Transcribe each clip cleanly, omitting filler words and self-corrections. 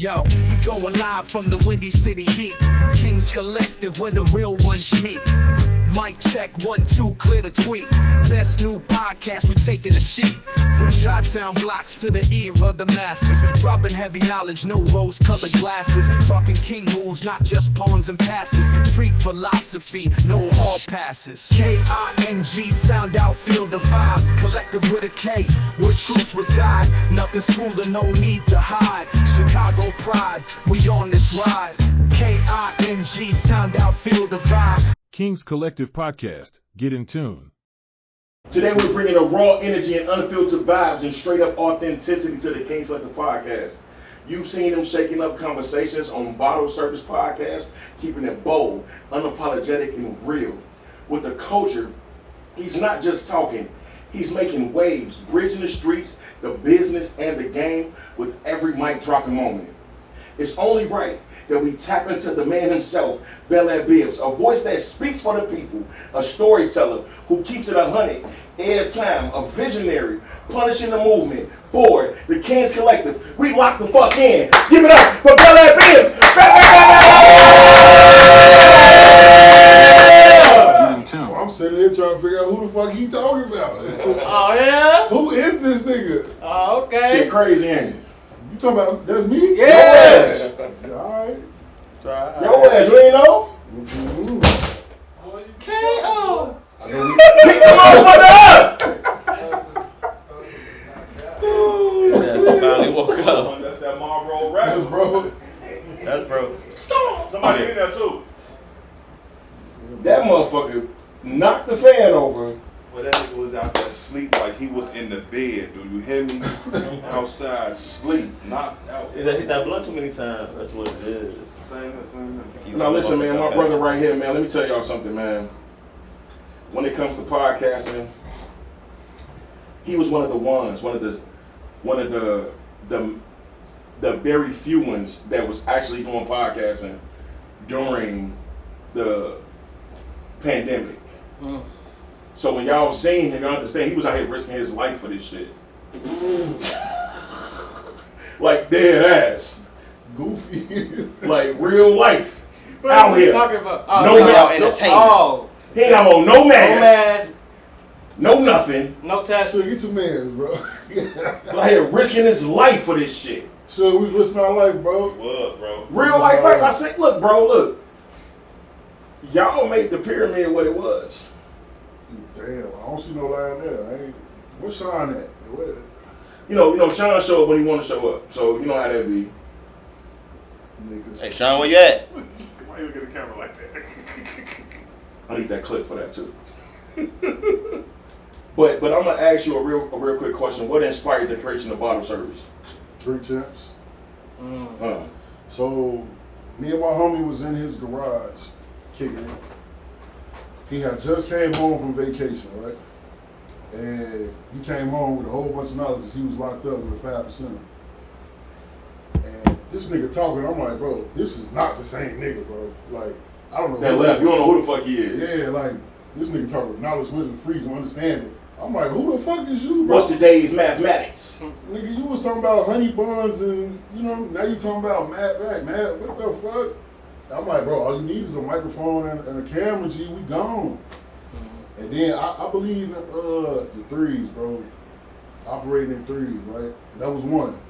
Yo, we going live from the Windy City Heat. Kings Collective, where the real ones meet. Mic check, 1, 2, clear the tweet. Best new podcast, we taking a sheet. From Chi-Town blocks to the ear of the masses. Dropping heavy knowledge, no rose-colored glasses. Talking king moves, not just pawns and passes. Street philosophy, no hall passes. K-I-N-G, sound out, feel the vibe. Collective with a K, where truths reside. Nothing smoother, no need to hide. Chicago pride, we on this ride. K-I-N-G, sound out, feel the vibe. Kings Collective Podcast. Get in tune. Today we're bringing a raw energy and unfiltered vibes and straight up authenticity to the Kings Collective Podcast. You've seen them shaking up conversations on Bottle Service Podcast, keeping it bold, unapologetic, and real. With the culture, he's not just talking, he's making waves, bridging the streets, the business, and the game with every mic dropping moment. It's only right that we tap into the man himself, Bel-Air, a voice that speaks for the people, a storyteller who keeps it 100, airtime, a visionary, punishing the movement, bored, the Kings Collective. We lock the fuck in. Give it up for Bel-Air Bibbs. I'm sitting here trying to figure out who the fuck he talking about. Oh, yeah? Who is this nigga? Oh, okay. Shit crazy, ain't it? You talking about, that's me? Yeah. Alright. Try. Your ass, you ain't know? K.O. Pick the motherfucker up! I finally woke up. That's that Marlboro rap. That's bro. That's bro. Somebody in there too. That motherfucker knocked the fan over. Well, that nigga was out there asleep like he was in the bed. Do you hear me? Outside, sleep, knocked out. He hit that blunt too many times. That's what it is. Same. Now listen, man, my brother right here, man, let me tell y'all something, man. When it comes to podcasting, he was one of the very few ones that was actually doing podcasting during the pandemic. So when y'all seen him, y'all understand he was out here risking his life for this shit. Like dead ass. Goofy is. Like real life. Out here. Talking about? No mask. Oh. He ain't got on no No mask. mask. No nothing. No test. Sure, get your mans, bro. Out here risking his life for this shit. Sure, we was risking our life, bro. Was, bro. Real life facts. I said, look, bro, look. Y'all made the pyramid what it was. Damn, I don't see no line there. I ain't. Where's Sean at? Where? You know, Sean show up when he want to show up. So you know how that be. Niggas. Hey, Sean, where you at? Why you look at the camera like that? I need that clip for that too. But I'm gonna ask you a real quick question. What inspired the creation of Bottle Service? Drink champs. Huh. So, me and my homie was in his garage, kicking it. He had just came home from vacation, right? And he came home with a whole bunch of knowledge because he was locked up with a 5%. And this nigga talking, I'm like, bro, this is not the same nigga, bro. Like, I don't know. That left. You don't know who the fuck he is. Yeah, like, this nigga talking knowledge, wisdom, freedom, understanding. I'm like, who the fuck is you, bro? What's today's mathematics? Nigga, you was talking about honey buns and, you know, now you talking about Matt back, man. What the fuck? I'm like, bro, all you need is a microphone and a camera, G, we gone. And then I believe in the threes, bro. Operating in threes, right? That was one.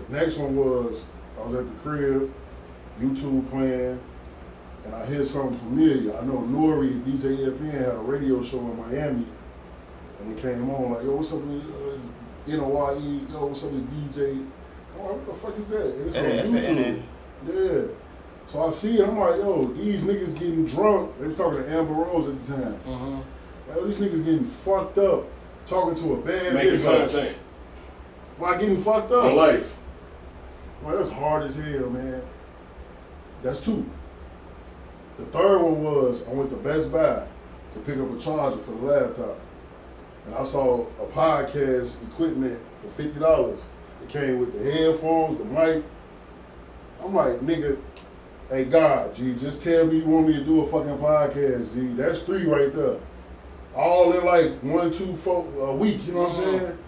The next one was, I was at the crib, YouTube playing, and I heard something familiar. I know Nori at DJ FN had a radio show in Miami, and it came on like, yo, what's up with NOYE? Yo, what's up with DJ? I'm like, what the fuck is that? And it's on YouTube. Yeah. So I see it, I'm like, yo, these niggas getting drunk. They were talking to Amber Rose at the time. Like, yo, these niggas getting fucked up, talking to a bad Making bitch. content. Why getting fucked up? On life. Well, that's hard as hell, man. That's two. The third one was I went to Best Buy to pick up a charger for the laptop. And I saw a podcast equipment for $50. It came with the headphones, the mic. I'm like, nigga, hey God, G, just tell me you want me to do a fucking podcast, G. That's 3 right there. All in like 1, 2, 4 a week, you know what I'm saying?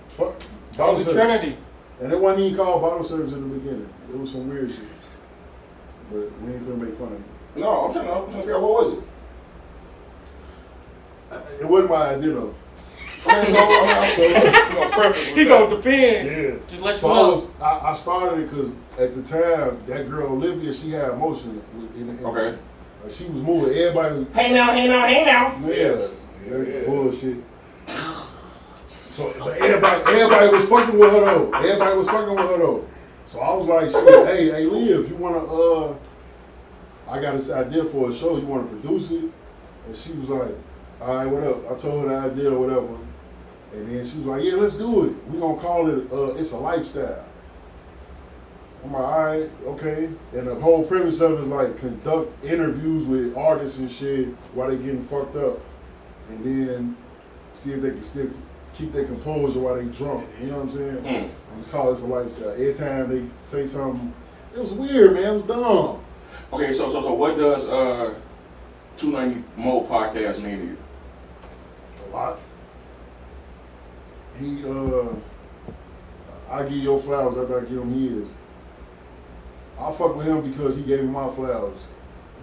Fuck. Holy Trinity. And it wasn't even called bottle service in the beginning. It was some weird shit. But we ain't finna make fun of it. No, I'm trying to figure out what was it. It wasn't my idea though. Okay, so I'm gonna preface with He that. gonna depend. Yeah. Just let you So know. I started it because at the time, that girl Olivia, she had motion in the Okay. Like she was moving. Everybody was, Hey now. yeah, bullshit. So but everybody was fucking with her though. So I was like, shit, hey Liv, you wanna I got this idea for a show, you wanna produce it? And she was like, all right, what up? I told her the idea or whatever. And then she was like, yeah, let's do it. We gonna call it It's a Lifestyle. I'm like, all right, okay. And the whole premise of it is like conduct interviews with artists and shit while they getting fucked up. And then see if they can still keep their composure while they drunk. You know what I'm saying? And it's called It's a Lifestyle. Every time they say something, it was weird, man. It was dumb. Okay, so what does 290 Mo podcast mean to you? A lot. I give your flowers after I give him his. I fuck with him because he gave me my flowers.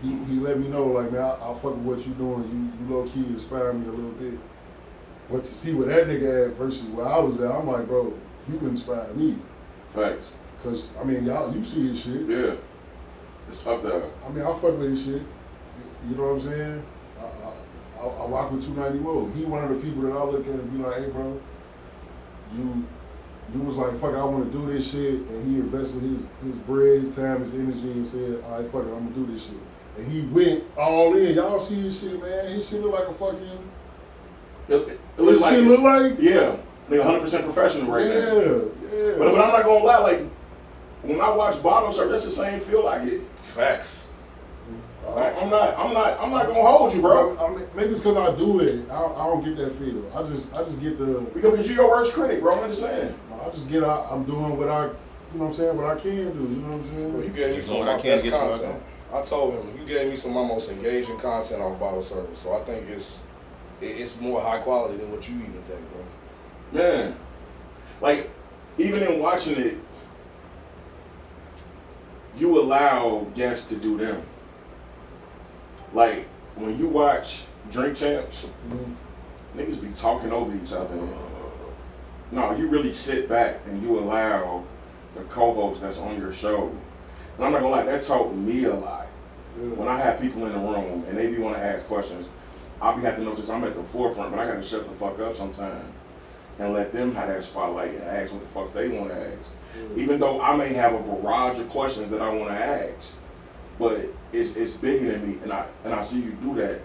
He let me know, like, man, I fuck with what you doing. You low key inspire me a little bit. But to see where that nigga at versus where I was at, I'm like, bro, you inspired me. Facts. Cause I mean, y'all, you see his shit. Yeah. It's up there. I mean, I fuck with his shit. You know what I'm saying? I rock with 290 Mo. He one of the people that I look at and be like, hey, bro, you was like, fuck, I want to do this shit, and he invested his bread, his time, his energy, and said, all right, fuck it, I'm gonna do this shit. And he went all in. Y'all see his shit, man. His shit look like a fucking. It looks like, shit look like. yeah, like 100% professional right now. Yeah. But I'm not gonna lie, like when I watch bottle service, that's the same feel I get. Facts. I'm not gonna hold you, bro. I mean, maybe it's because I do it. I don't get that feel. I just get the. Because you're your worst critic, bro. I understand. I just get out. I'm doing what I, you know what I'm saying, what I can do. You know what I'm saying? Well, you gave me some of What I my can't best get from content. I told him you gave me some of my most engaging content off bottle service, so I think it's more high quality than what you even think, bro. Man, like even in watching it, you allow guests to do them. Like when you watch Drink Champs, niggas be talking over each other. No, you really sit back and you allow the co-host that's on your show. And I'm not gonna lie, that taught me a lot. When I have people in the room and they be want to ask questions, I'll be having to know because I'm at the forefront, but I gotta shut the fuck up sometime and let them have that spotlight and ask what the fuck they want to ask. Even though I may have a barrage of questions that I want to ask, but it's bigger than me, and I see you do that,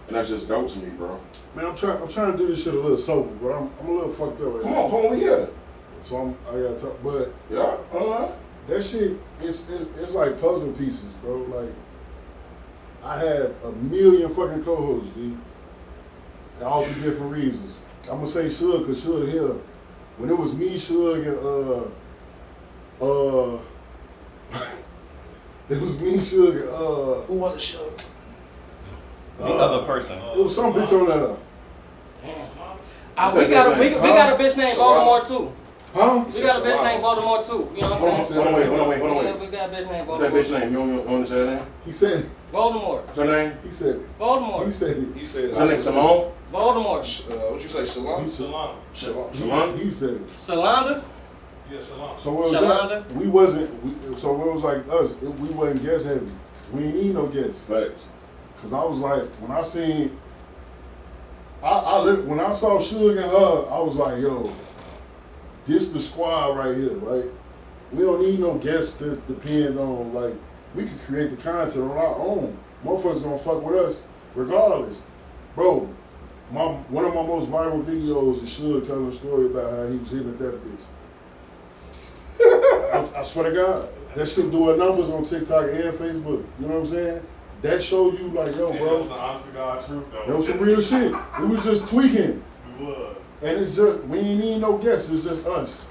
and that's just dope to me, bro. Man, I'm trying to do this shit a little sober, but I'm a little fucked up right Come now. on, homie, here. So I gotta talk, but Yeah, that shit, it's like puzzle pieces, bro. Like I had a million fucking co-hosts, G, all for different reasons. I'm gonna say Suge, cause Suge here. When it was me, Suge, and it was me, Suge, and Who was it, Suge? The other person. it was some bitch on there. We got a bitch named Baltimore too. Huh? We got a bitch named Baltimore too. You know what I'm saying? Hold on, wait. We got a bitch named What's that Baltimore. bitch name? You want to say her name? He said it. Baltimore. What's her name? He said it. Baltimore. He said it. He said What's her name? Simone? Baltimore. What you say, Shalom? He said Shalon? He said it. Shalonda? So what was Shalonda? that? We wasn't. So it was like us. We wasn't guest heavy. We ain't need no guests. Facts. Cause I was like, when I seen, when I saw Suge and her, I was like, yo, this the squad right here, right? We don't need no guests to depend on. Like, we could create the content on our own. Motherfuckers gonna fuck with us regardless, bro. One of my most viral videos is Suge telling a story about how he was hitting a deaf bitch. I swear to God, that shit doing numbers on TikTok and Facebook. You know what I'm saying? That showed you like, yo, bro. That was the honest to God truth, though. That was some real shit. We was just tweaking. We was. And it's just, we ain't need no guests, it's just us.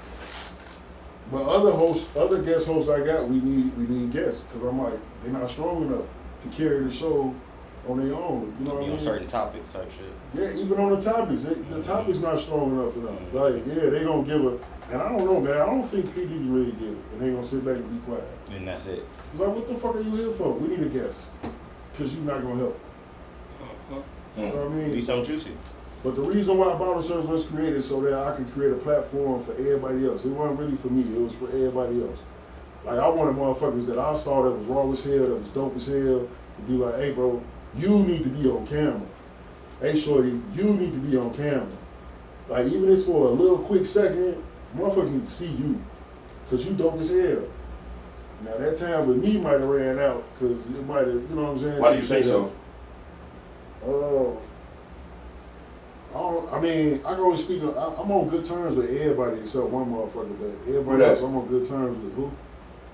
But other guest hosts I got, we need guests. Cause I'm like, they're not strong enough to carry the show on their own. You know what I You know, mean? certain topics type shit. Yeah, even on the topics, the topics not strong enough for them. Like, yeah, they gonna give a, and I don't know, man. I don't think P Diddy really did it, and they gonna sit back and be quiet. And that's it. It's like, what the fuck are you here for? We need a guest, cause you're not gonna help. You know what I mean? Be something juicy. But the reason why Bottle Service was created so that I could create a platform for everybody else. It wasn't really for me. It was for everybody else. Like, I wanted motherfuckers that I saw that was raw as hell, that was dope as hell, to be like, hey, bro, you need to be on camera. Hey, shorty, you need to be on camera. Like, even if it's for a little quick second, motherfuckers need to see you. Because you dope as hell. Now, that time with me might have ran out, because it might have, you know what I'm saying? Why do you think so? I mean, I can only speak. I'm on good terms with everybody except one motherfucker. But everybody else, I'm on good terms with. Who?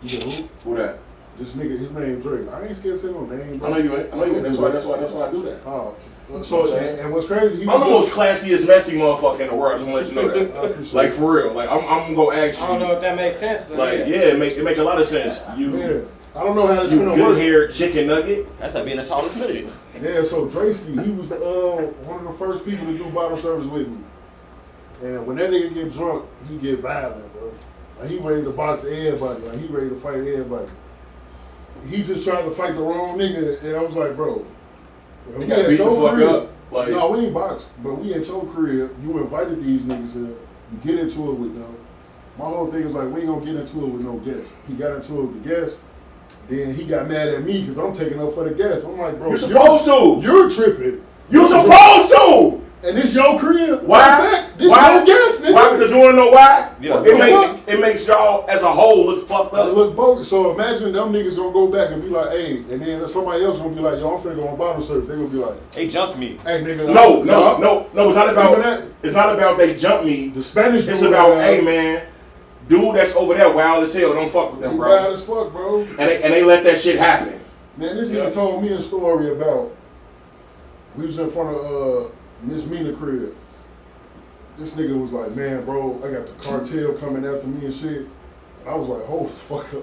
You said who? Who that? This nigga, his name Drake. I ain't scared to say no name. Bro. I know you ain't. I know you ain't. That's why I do that. Oh, so and what's crazy? I'm the most classiest, messy motherfucker in the world. I just want to let you know that. Like for real. Like I'm gonna ask you. I don't know if that makes sense, but Like yeah, it make a lot of sense. You. Yeah. I don't know how this You finna good work. haired chicken nugget. That's like being the tallest midget. Yeah, so Tracy, he was one of the first people to do bottle service with me. And when that nigga get drunk, he get violent, bro. Like he ready to box everybody. Like he ready to fight everybody. He just tried to fight the wrong nigga, and I was like, bro. You got beat the fuck up. Like No, we ain't boxed, but we at your crib. You invited these niggas here. You get into it with them. My whole thing was like, we ain't gonna get into it with no guests. He got into it with the guests. Then he got mad at me because I'm taking up for the guests. I'm like, bro, you supposed to. You're tripping. You supposed to. And this your crib. Why? This Why? your guest, nigga. Why? Because you wanna know why? Yeah. It makes y'all as a whole look fucked Like, up. look bogus. So imagine them niggas gonna go back and be like, hey, and then somebody else gonna be like, yo, I'm finna go on bottle service. They gonna be like, They jumped me. hey, nigga. No. It's not Even about. that. It's not about they jump me. The Spanish It's dude, about hey man, dude that's over there wild as hell. Don't fuck with them, he bro. wild as fuck, bro. And they let that shit happen. Man, this Yeah. nigga told me a story about, we was in front of Miss Mina crib. This nigga was like, man, bro, I got the cartel coming after me and shit. And I was like, hold the fuck up.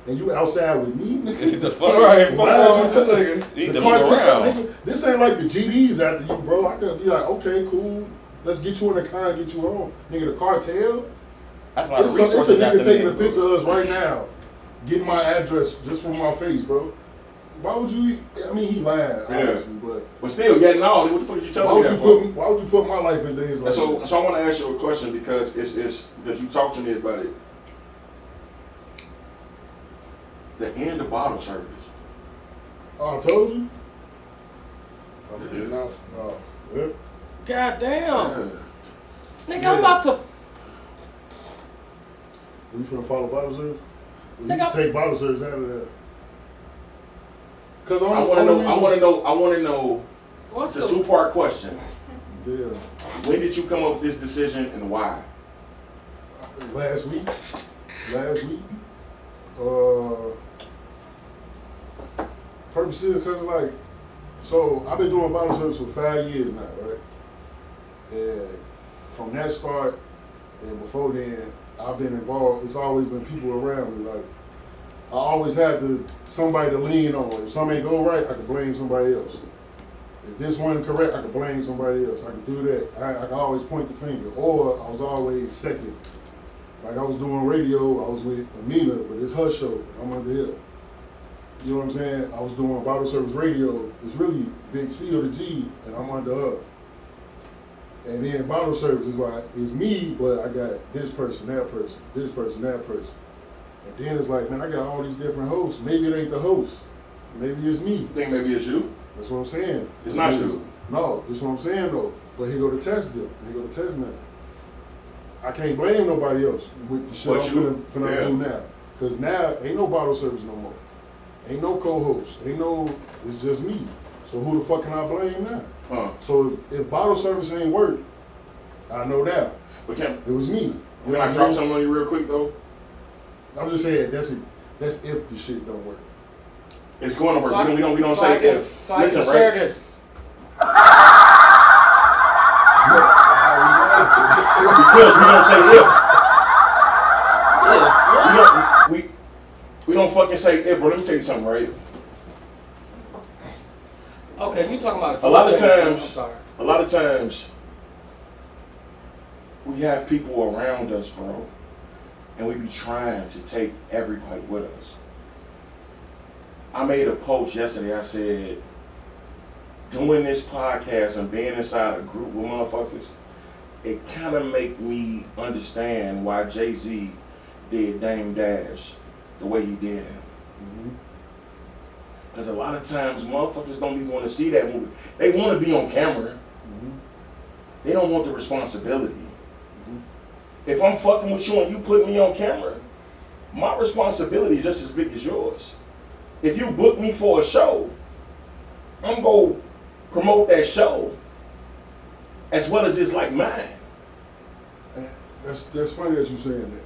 And you outside with me, nigga? The fuck? Right, fuck Why all is you you nigga. You need The to move cartel, around. nigga. This ain't like the GDs after you, bro. I could be like, okay, cool. Let's get you in the car and get you home. Nigga, the cartel? That's a lot of It's a resources. nigga after taking me. a picture of us right now, getting my address just from my face, bro. Why would you? I mean, he lied, obviously, but But still, yeah, no. What the fuck did you why tell me would that you for? put? Why would you put my life in days like And so that? I want to ask you a question because it's because you talked to me about it. The end of bottle service. Oh, I told you. Yeah. Oh, yeah. God damn. Yeah. Nigga, I'm about to. You finna follow bottle service? You Nigga, can take bottle service out of that. Cause I want to know. What's It's a the. two-part question. Yeah. When did you come up with this decision and why? Last week. Purpose is because like, so I've been doing bottle service for 5 years now, right? And from that start and before then, I've been involved. It's always been people around me. Like, I always had somebody to lean on. If something ain't go right, I could blame somebody else. If this wasn't correct, I could blame somebody else. I could do that. I could always point the finger. Or I was always second. Like I was doing radio, I was with Amina, but it's her show. I'm under here. You know what I'm saying? I was doing bottle service radio. It's really Big C or the G, and I'm under her. And then bottle service is like, it's me, but I got this person, that person, this person, that person. And then it's like, man, I got all these different hosts. Maybe it ain't the host. Maybe it's me. You think maybe it's you? That's what I'm saying. It's not you. No, that's what I'm saying though. But he go to test them. He go to test now. I can't blame nobody else with the shit But I'm you- finna yeah. do now. Cause now ain't no bottle service no more. Ain't no co-host. It's just me. So who the fuck can I blame now? Huh. So if bottle service ain't work, I know that. But can It was me. can I drop something on you real quick though? I'm just saying that's if the shit don't work. It's going to work. So I- we don't so I say can- if. So I Listen, can share right? this. Because we don't say if. We don't fucking say if, bro. Let me tell you something, right? Okay, you talking about A lot of Jordan. times- I'm sorry. A lot of times, we have people around us, bro, and we be trying to take everybody with us. I made a post yesterday. I said, doing this podcast and being inside a group with motherfuckers, it kind of make me understand why Jay-Z did Dame Dash the way he did him. Because a lot of times motherfuckers don't even want to see that movie. They want to be on camera. They don't want the responsibility. If I'm fucking with you and you put me on camera, my responsibility is just as big as yours. If you book me for a show, I'm going to promote that show as well as it's like mine. And that's funny that you saying that,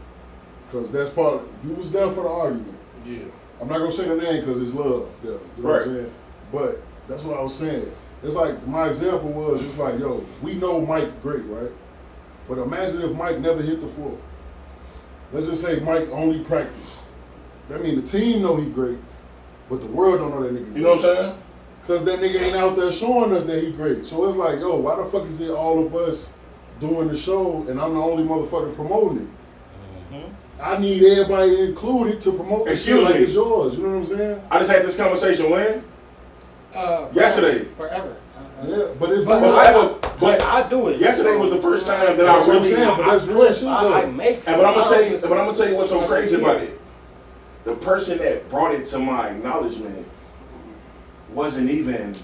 because that's part of, you was there for the argument. Yeah. I'm not gonna say the name because it's love, there, you know what I'm saying? But that's what I was saying. It's like my example was, it's like, yo, we know Mike great, right? But imagine if Mike never hit the floor. Let's just say Mike only practice. That mean the team know he great, but the world don't know that nigga great. You know what I'm saying? Because that nigga ain't out there showing us that he great. So it's like, yo, why the fuck is it all of us doing the show and I'm the only motherfucker promoting it? I need everybody included to promote the shit Excuse like me. it's yours. You know what I'm saying? I just had this conversation when? Yesterday. Forever. Yeah, but it's But But I do it. yesterday was the first time that That's I what I'm really. saying, but that's real Clip, shit though. I make. But I'm some. gonna tell you what's so crazy about it. The person that brought it to my acknowledgement wasn't even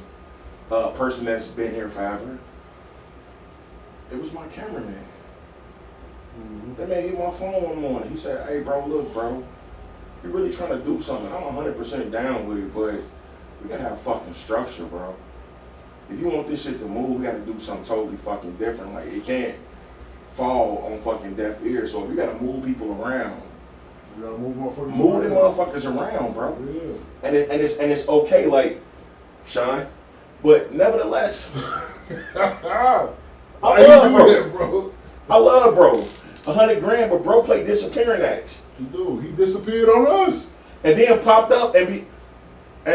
a person that's been here forever. It was my cameraman. That man hit my phone one morning. He said, "Hey, bro, look, bro, you're really trying to do something. I'm 100% down with it, but we gotta have fucking structure, bro. If you want this shit to move, we gotta do something totally fucking different. Like, it can't fall on fucking deaf ears. So if you gotta move people around, You gotta move motherfuckers. move them around. motherfuckers around, bro. Yeah. And it's okay, like, Sean. But nevertheless, Why I you love do bro. that, bro? I love bro. 100 grand, but bro played disappearing acts. He do. He disappeared on us. And then popped up and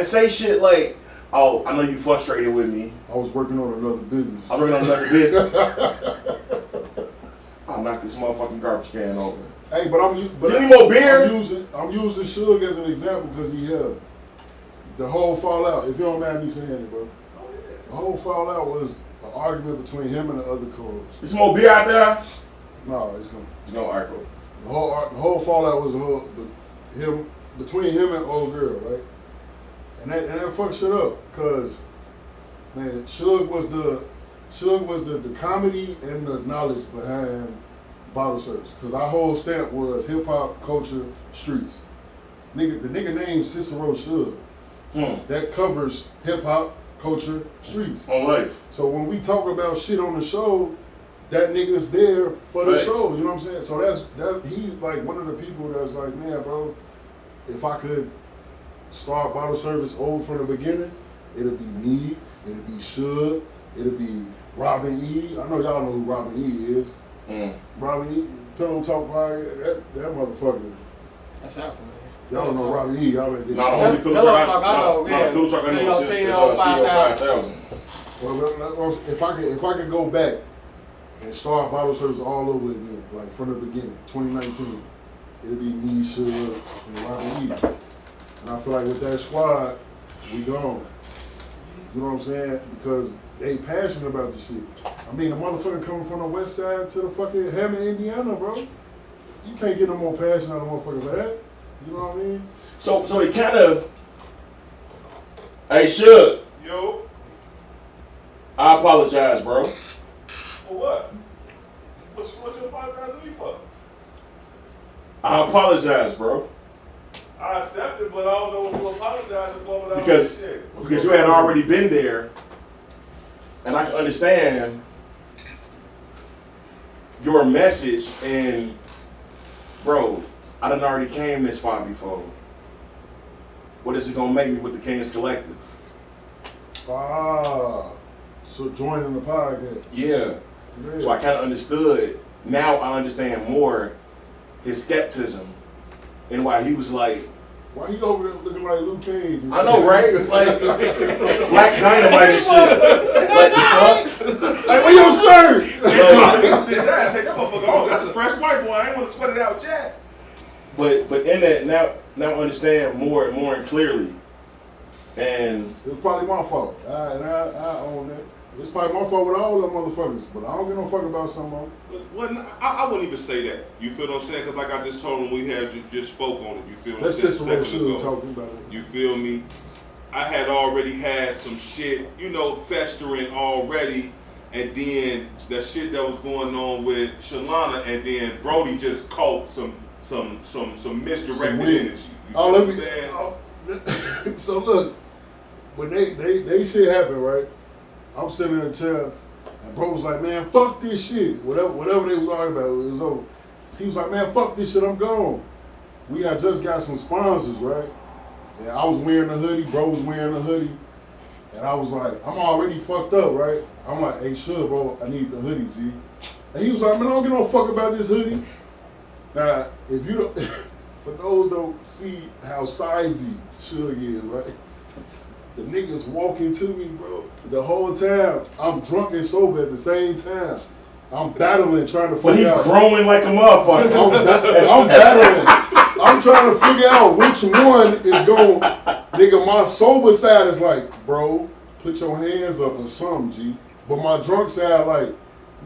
say shit like, "Oh, I know you frustrated with me. I was working on another business. I'm working on another business." I'll knock this motherfucking garbage can over. Hey, but Give me more beer. I'm using Suge as an example because he held the whole fallout. If you don't mind me saying it, bro, the whole fallout was an argument between him and the other co-host. There's more beer out there? No, it's gonna. There's no article. The whole fallout was between him and old girl, right? And that fucked shit up, cause man, Suge was the comedy and the knowledge behind bottle service. Cause our whole stamp was hip hop, culture, streets. The nigga named Cicero Suge. That covers hip hop, culture, streets. On life. So when we talk about shit on the show, that nigga's there for the Facts. show. You know what I'm saying? So he like one of the people that's like, man, bro, if I could start bottle service over from the beginning, it'll be me, it'll be Suge, it'll be Robin E. I know y'all know who Robin E is. Robin E. Pillow Talk that motherfucker. That's out for me. Y'all don't know Robin E. Y'all ain't get Not it. only Pillow Pillow Talk, Talk, I know, yeah. Pillow Talk, I know is CEO 5000. Well, that's what I'm saying. If I could go back and start bottle service all over again, like from the beginning, 2019, it'd be me, Suge, and Robin E. And I feel like with that squad, we gone. You know what I'm saying? Because they passionate about the shit. I mean, the motherfucker coming from the west side to the fucking Hammond, Indiana, bro. You can't get no more passion out of a motherfucker for that. You know what I mean? So it kind of, hey, Suge, Yo, I apologize, bro. for what? What you apologizing to me for? I apologize, bro. I accept it, but I don't know what you're apologizing for. But I don't Because appreciate it. because you had already been there, and I can understand your message. And bro, I done already came this far before. What is it gonna make me with the Kings Collective? So joining the podcast. Yeah. Yeah. So I kind of understood. Now I understand more his skepticism and why he was like, Why he over there looking like Luke Cage? And I know, right? Like Black Dynamite and shit. Like the fuck? Like, where your shirt? Bitch, I take that motherfucker off. That's a fresh white boy. I ain't want to sweat it out, Jack. But in that now understand more and clearly. And It was probably my fault. I own that. It's probably my fault with all them motherfuckers, but I don't give no fuck about some of them. Well, I wouldn't even say that. You feel what I'm saying? Because like I just told him, we had just spoke on it. You feel what I'm Let's saying? sit somewhere Second should ago. talking about it. You feel me? I had already had some shit, festering already, and then the shit that was going on with Shalana, and then Brody just caught some misdirected energy. You feel what I'm saying? So look, when they shit happened, right? I'm sitting in the chair, and bro was like, man, fuck this shit. Whatever they was arguing about, it was over. He was like, man, fuck this shit, I'm gone. We had just got some sponsors, right? And I was wearing a hoodie, bro was wearing a hoodie. And I was like, I'm already fucked up, right? I'm like, hey, sure, bro, I need the hoodie, G. And he was like, man, I don't give no fuck about this hoodie. Now, if you don't, for those don't see how sizey Suge is, right? The niggas walking to me, bro. The whole time, I'm drunk and sober at the same time. I'm battling, trying to but he figure out. growing like a motherfucker. I'm battling. I'm trying to figure out which one is going. Nigga, my sober side is like, bro, put your hands up or something, G. But my drunk side like,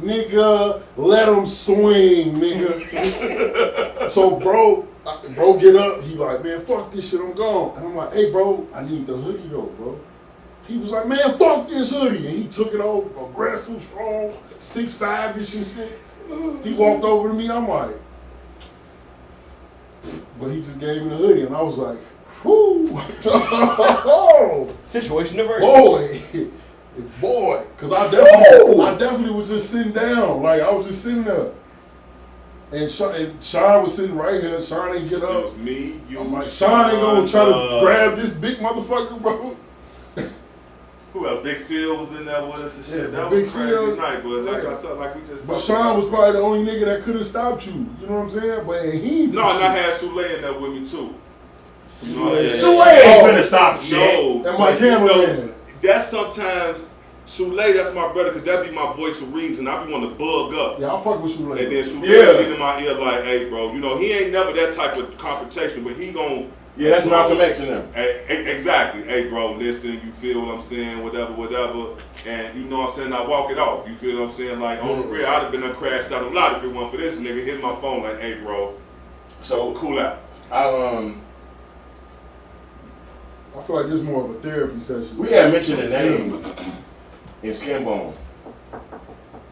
nigga, let him swing, nigga. So, bro get up. He like, man, fuck this shit, I'm gone. And I'm like, hey, bro, I need the hoodie though, bro. He was like, man, fuck this hoodie. And he took it off, aggressive, strong, 6'5"-ish and shit. He walked over to me. I'm like, but he just gave me the hoodie. And I was like, whoo. Situation averted. Boy. Because I definitely was just sitting down. Like, I was just sitting there. And Sean was sitting right here. Sean ain't get It up. was me, you, I'm like, Sean ain't gonna try to grab this big motherfucker, bro. Who else? Big Seal was in there with us and shit. Yeah, That Big was a crazy Seal, night, but like yeah. I said, like we just. But talked Sean about. was probably the only nigga that could have stopped you. You know what I'm saying? But he. No, and I had Sule in there with me too. You know what I'm saying? Sule ain't finna stop shit. No, And my but cameraman. That's sometimes Sule. That's my brother, cause that be my voice of reason. I be want to bug up. Yeah, I fuck with you later. And then Sule Yeah. get in my ear like, hey, bro, he ain't never that type of confrontation, but he gon'. Yeah, that's Malcolm X in them. Exactly. Hey, bro, listen, you feel what I'm saying, whatever. And you know what I'm saying, I walk it off. You feel what I'm saying? Like, on the real, I'd have been crashed out a lot if it wasn't for this nigga hitting my phone like, hey, bro, So cool out. I feel like this is more of a therapy session. we had mentioned the name in Skinbone.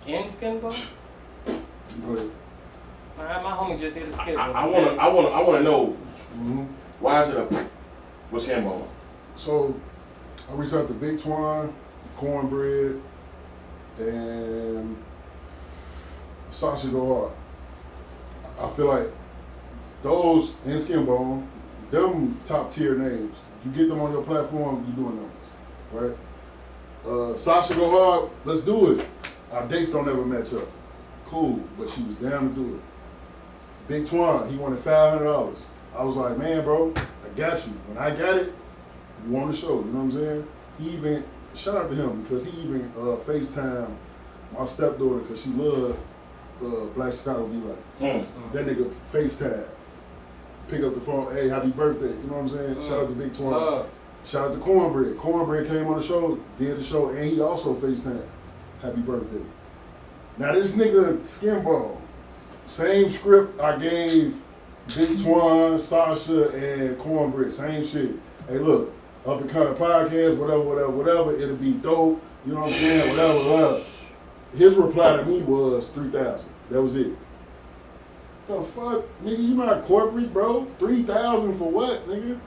In skin bone? But, My homie just did a skit. I wanna know mhm. why is it a with Skinbone? So, I reached out to Big Twine, Cornbread, and Sasha Go Hard. I feel like those in Skinbone, them top tier names. You get them on your platform, you doing numbers, right? Sasha Go Hard, let's do it. Our dates don't ever match up. Cool, but she was down to do it. Big Twine, he wanted $500. I was like, man, bro, I got you. When I got it, you on the show, you know what I'm saying? He even, shout out to him, because he even FaceTime my stepdaughter, because she loved Black Chicago Be Like. That nigga FaceTime. Pick up the phone, hey, happy birthday, you know what I'm saying? Shout out to Big Twine. Shout out to Cornbread. Cornbread came on the show, did the show, and he also FaceTime. Happy birthday. Now this nigga Skinbone, same script I gave Big Twine, Sasha, and Cornbread, same shit. Hey, look, up and coming podcast, whatever, it'll be dope, you know what I'm saying, whatever. His reply to me was 3,000. That was it. The fuck, nigga, you not corporate, bro? 3,000 for what, nigga?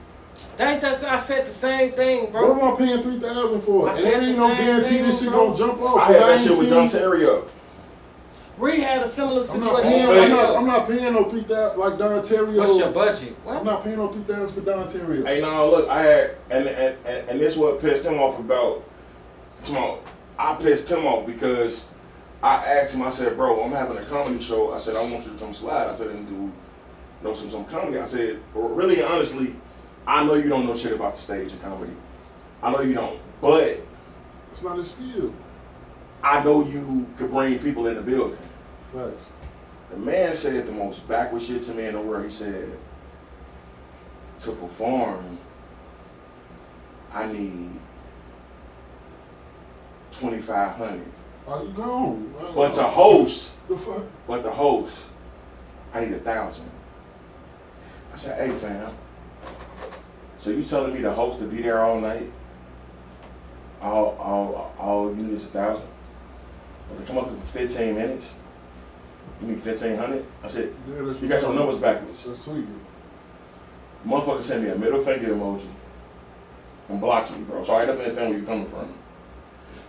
I said the same thing, bro. What am I paying 3,000 for? I And said there ain't the no same guarantee thing, this shit bro. gonna jump off. I had that ain't shit with seen- Dontario. We had a similar I'm situation. not paying. with I'm not paying no 3,000 like Dontario. What's your budget? What? I'm not paying no 3,000 for Dontario. Hey, no, look, I had, and this what pissed him off about. I pissed him off because I asked him. I said, bro, I'm having a comedy show. I said, I want you to come slide. I said, and do some comedy. I said, really, honestly, I know you don't know shit about the stage and comedy. I know you don't, but It's not his field. I know you could bring people in the building. Facts. The man said the most backward shit to me in the world. He said, to perform, I need 2,500. Are you gone? But to host, The fuck? I need 1,000. I said, hey fam, so you telling me the host to be there all night? All you need is 1,000? But to come up with 15 minutes? You need 1,500? I said, Yeah, that's you got your numbers backwards. That's tweaking. Motherfucker sent me a middle finger emoji and blocked me, bro. So I don't understand where you're coming from.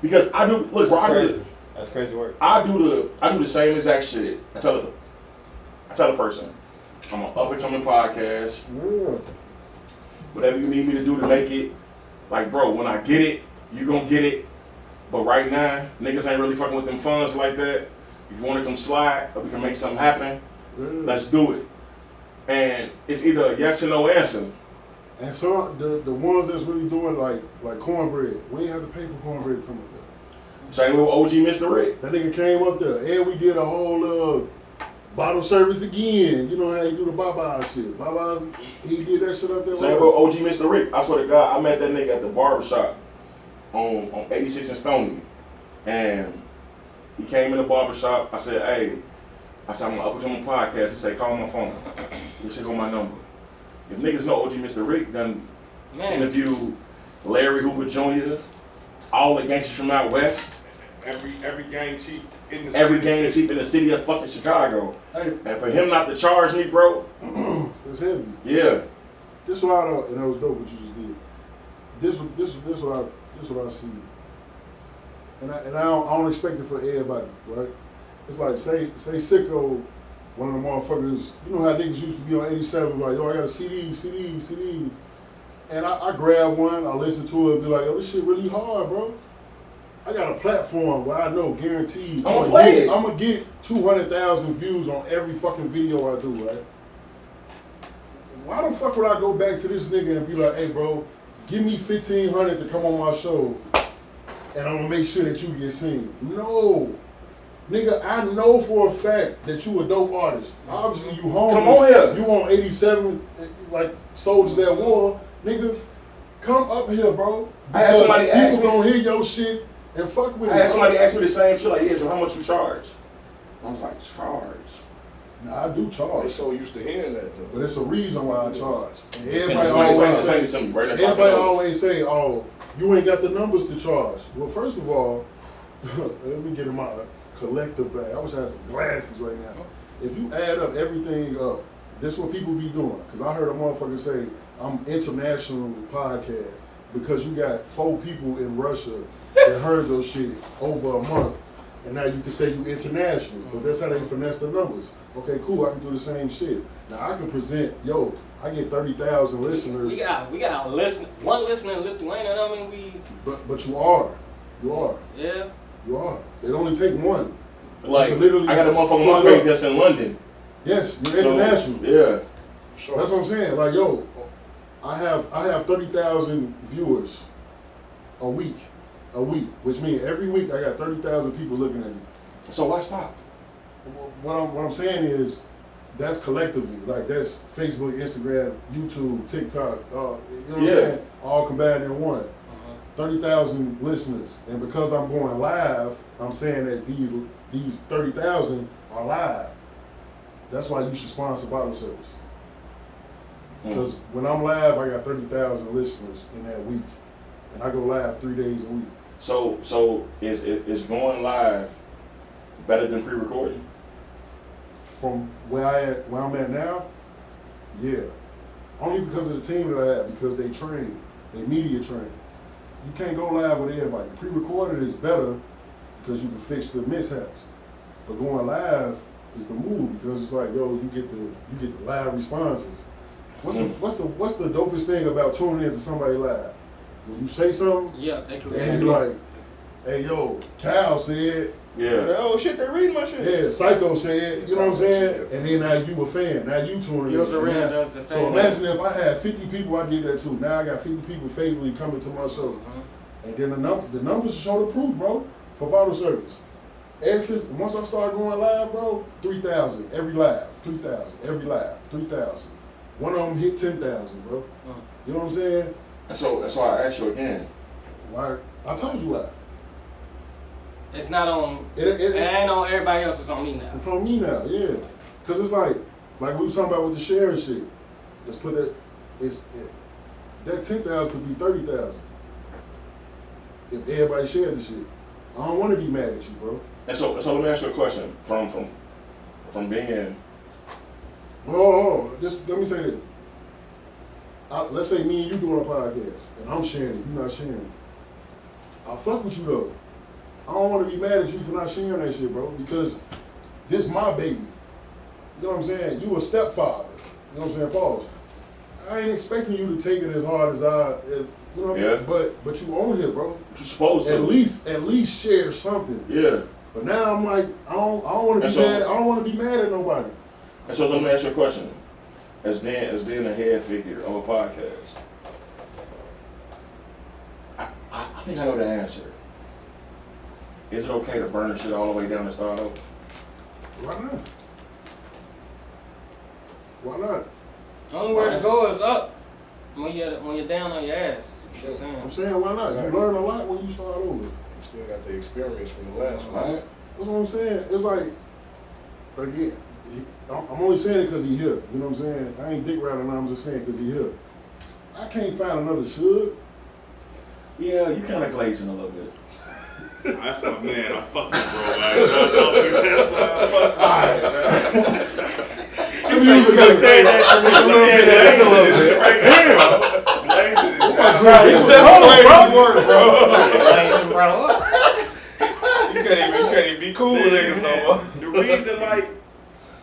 Because I do, look, bro, That's crazy work. I do the same exact shit. I tell a person, I'm an up and coming podcast. Yeah. Whatever you need me to do to make it, like, bro, when I get it, you gonna get it. But right now, niggas ain't really fucking with them funds like that. If you want to come slide, or we can make something happen, let's do it. And it's either a yes or no answer. And so the ones that's really doing like cornbread, we ain't have to pay for cornbread to come up there. Same with OG Mr. Rick. That nigga came up there, and we did a whole bottle service again. You know how you do the Baba shit. Baba's, he did that shit up there. Same with OG Mr. Rick. I swear to God, I met that nigga at the barbershop on 86 and Stony. And he came in the barbershop. I said, hey, I'm gonna up with him on podcast. He said, call my phone. He said, go my number. If niggas know OG Mr. Rick done interviewed Larry Hoover Jr., all the gangsters from out west, Every gang chief in the every gang chief in the city of fucking Chicago. Hey, And for him not to charge me, bro, it's heavy. yeah. This what I don't, and that was dope what you just did. This what I see. And I don't expect it for everybody, right? It's like say Sicko, one of the motherfuckers, you know how niggas used to be on 87, like, yo, I got a CDs. And I grab one, I listen to it and be like, yo, this shit really hard, bro. I got a platform where I know guaranteed I'm gonna get 200,000 views on every fucking video I do, right? Why the fuck would I go back to this nigga and be like, hey bro, give me 1,500 to come on my show and I'm gonna make sure that you get seen? No. Nigga, I know for a fact that you a dope artist. Obviously you home. Come on here. You on 87 like Soldiers at War. Nigga, come up here, bro. I had somebody ask people me. gonna hear your shit and fuck with it. I had somebody ask me the same shit, like, yeah, Joe, how much you charge? I was like, charge? Nah, I do They charge. so used to hearing that though. But it's a reason why I charge. And And everybody somebody always saying say, to me, right? That's everybody like, always say, oh, you ain't got the numbers to charge. Well, first of all, let me get in my collective bag. I wish I had some glasses right now. If you add up everything up, this is what people be doing. Because I heard a motherfucker say, I'm international podcast because you got 4 people in Russia that heard your shit over a month. And now you can say you international. But that's how they finesse the numbers. Okay, cool, I can do the same shit. Now I can present, yo, I get 30,000 listeners. We got one listener in Lithuania. I mean, But you are. yeah. You are. It only take one. like, You can literally I got a motherfucker on look my page up. that's in London. Yes, you're So, international. yeah. Sure. That's what I'm saying. Like, yo, I have 30,000 viewers a week, which means every week I got 30,000 people looking at me. So why stop? What I'm saying is, that's collectively. Like, that's Facebook, Instagram, YouTube, TikTok. You know what I'm saying? All combined in one. 30,000 listeners, and because I'm going live, I'm saying that these 30,000 are live. That's why you should sponsor bottle service. Because when I'm live, I got 30,000 listeners in that week, and I go live 3 days a week. So is going live better than pre-recording? From where I'm at now, yeah. Only because of the team that I have, because they train, they media train. You can't go live with everybody. Pre-recorded is better because you can fix the mishaps. But going live is the move because it's like, yo, you get the live responses. What's the dopest thing about tuning in to somebody live? When you say something, Yeah, they can. and you like, hey yo, Cal said, Yeah. Oh shit, they reading my shit. Yeah, Psycho said, you know what I'm saying? And then now you a fan. Now you tuning in. Yours Arena Now- does the same. So imagine if I had 50 people, I did that too. Now I got 50 people faithfully coming to my show. And then the numbers show the proof, bro, for bottle service. And since once I start going live, bro, 3,000 every live, 3,000 every live, 3,000. One of them hit 10,000, bro. You know what I'm saying? And so that's why I asked you again. Why? I told you why. It's not on. It ain't on everybody else. It's on me now. It's on me now, yeah. Cause it's like we was talking about with the sharing shit. Let's put that. That 10,000 could be 30,000 if everybody shared the shit. I don't want to be mad at you, bro. And so let me ask you a question. From being. Hold on. Just let me say this. Let's say me and you doing a podcast, and I'm sharing it. You not sharing it. I fuck with you though. I don't want to be mad at you for not sharing that shit, bro. Because this my baby. You know what I'm saying? You a stepfather. You know what I'm saying? Pause. I ain't expecting you to take it as hard as you know what I mean? But you own it, bro. You're supposed to. At least share something. Yeah. But now I'm like, I don't want to be mad. I don't want to be mad at nobody. And so let me ask you a question. As being a head figure of a podcast, I think I know the answer. Is it okay to burn the shit all the way down and start over? Why not? Why not? Only way to go is up when you're down on your ass. Just saying. I'm saying, why not? You learn a lot when you start over. You still got the experience from the last one. Right? That's what I'm saying. It's like, again, I'm only saying it because he here. You know what I'm saying? I ain't dick riding. I'm just saying because he here. I can't find another should. Yeah, you kind of glazing a little bit. That's my man. I fucked with bro. That's a little bit. You can't even be cool with niggas no more. The reason, like,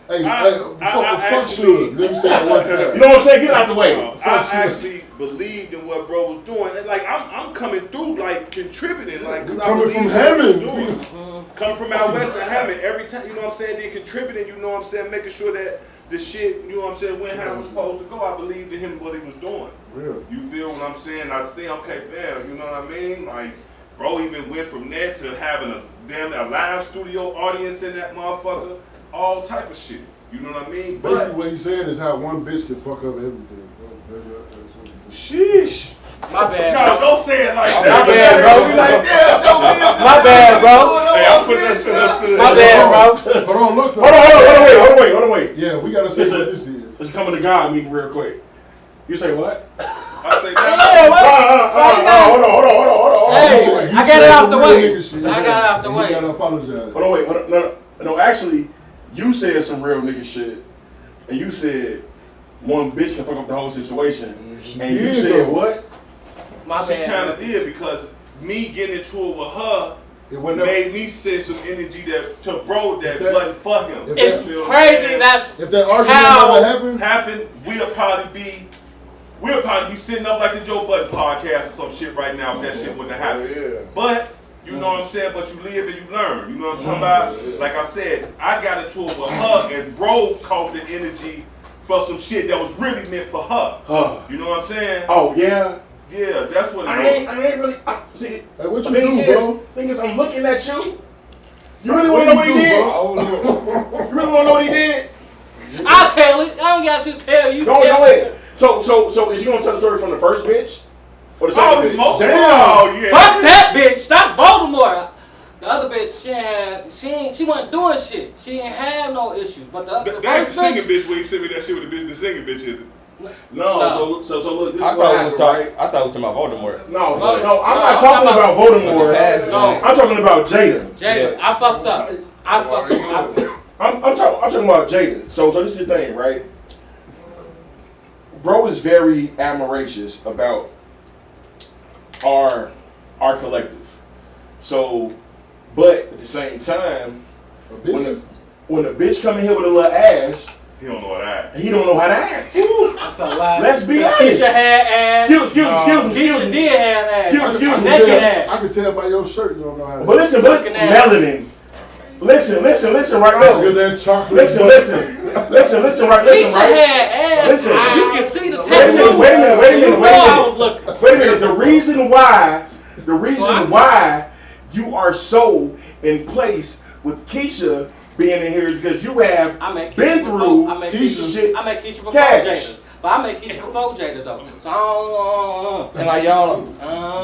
Fuck should. Let me say that one time. You know what I'm saying? Get out the way. I actually believed in what bro was doing. And like I'm coming through, like contributing, like cause Coming I from Hammond. Hammond. Come from out west of Hammond every time. You know what I'm saying? They contributing. You know what I'm saying? Making sure that the shit, you know what I'm saying, went how it was supposed to go. I believed in him what he was doing. Real. You feel what I'm saying? I see, okay, bam. You know what I mean? Like, bro, even went from there to having a live studio audience in that motherfucker. All type of shit. You know what I mean? Basically, what he's saying is how one bitch can fuck up everything. That's what he's saying. Sheesh. My bad. No, don't say it like that. My bad, bro. Be like, yeah, Joe Bills. My bad, bro. Hey, I'm putting that shit up to the My bad, bro. Hold on, look. Hold on, wait. Yeah, we gotta say what this is. Let's come to God meeting real quick. You say what? I say, hold on. Hey, I got it out the way. I got it out the way. You gotta apologize. Hold on, wait. No, actually, you said some real nigga shit. And you said one bitch can fuck up the whole situation. And you said what? My she bad. kind of did because me getting into it with her made me send some energy to bro that wasn't for him. It's crazy. That's if that argument never happened, we'll probably be sitting up like the Joe Budden podcast or some shit right now if that shit wouldn't have happened. Yeah. But you know what I'm saying? But you live and you learn. You know what I'm talking about? Yeah. Like I said, I got into it with her and bro caught the energy for some shit that was really meant for her. You know what I'm saying? Oh, yeah? Yeah, that's what it I ain't really. See, hey, what you do, bro? Thing is, I'm looking at you. You really want to know what he did? You really want to know what he did? I'll tell it. I don't got to tell you. No, wait. So is you gonna tell the story from the first bitch? Or the second bitch? Oh, yeah. Fuck that bitch. That's Voldemort. The other bitch, she wasn't doing shit. She didn't have no issues. But the That ain't first the singing bitch where he sent me that shit with the singing bitch, is it? No. So look, this I is what thought happened, it was right? I thought it was talking about Voldemort. No, I'm not talking about Voldemort. No. I'm talking about Jada. Jada, I fucked up. I'm talking about Jada. So this is the thing, right? Bro is very admiracious about our collective. So, but at the same time, when a bitch come in here with a little ass, he don't know how to act. He don't know how to act. That's a lie. Let's be honest. Keisha had ass. Excuse me. Keisha did have ass. Excuse me. Naked ass. I can tell by your shirt you don't know how to But listen, melanin Listen, right, Look listen. at that chocolate. Listen, right, Keisha had ass. Listen. You can see the Wait a tattoo. minute. You know I was looking. Wait a minute. The reason why you are so in place with Keisha being in here is because you have been through Keisha shit. I met Keisha before Cash. Jada. But I met Keisha before Jada though. So I don't And like y'all,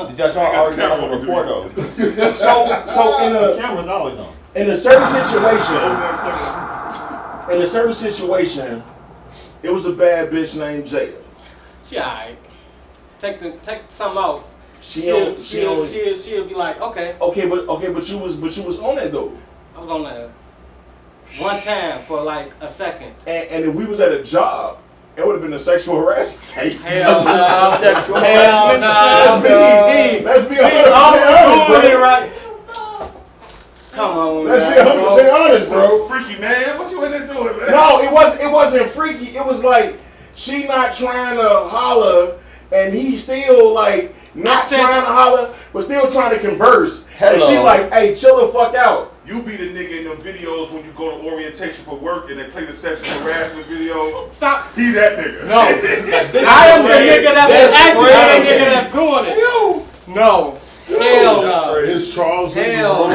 did y'all already got on the report though? So Camera's always on. in a certain situation, it was a bad bitch named Jada. She alright. Take something off. She'll She'll be like, okay. Okay, but you was on that though. I was on there one time for like a second. And if we was at a job, it would have been a sexual harassment case. Hell no. Sexual Hell no. Let's be 100% honest, bro. Right. Come on, Let's be 100% honest, bro. Freaky man, what you in there doing, man? No, it wasn't freaky. It was like she not trying to holler, and he still like not trying to holler, but still trying to converse. And she like, hey, chill the fuck out. You be the nigga in the videos when you go to orientation for work and they play the sexual harassment video. Stop. He that nigga. No. I am the nigga that's acting like the nigga that's doing it. No. Hell no. It's Charles. Hell no.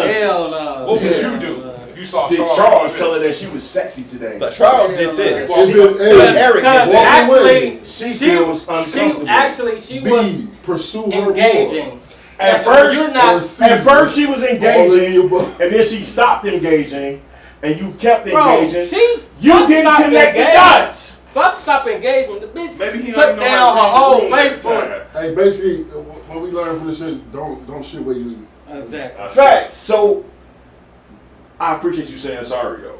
Hell no. What would you do if you saw Did Charles? Charles tell her that she was sexy today? But Charles did this. Because actually, she feels uncomfortable. she was pursue her engaging. At first she was engaging, and then she stopped engaging, and you kept engaging. You didn't connect the dots. Fuck, stop engaging. The bitch Maybe he took down her whole Facebook. Hey, basically, what we learned from this shit, don't shit where you eat. Exactly. Facts. So, I appreciate you saying sorry, though.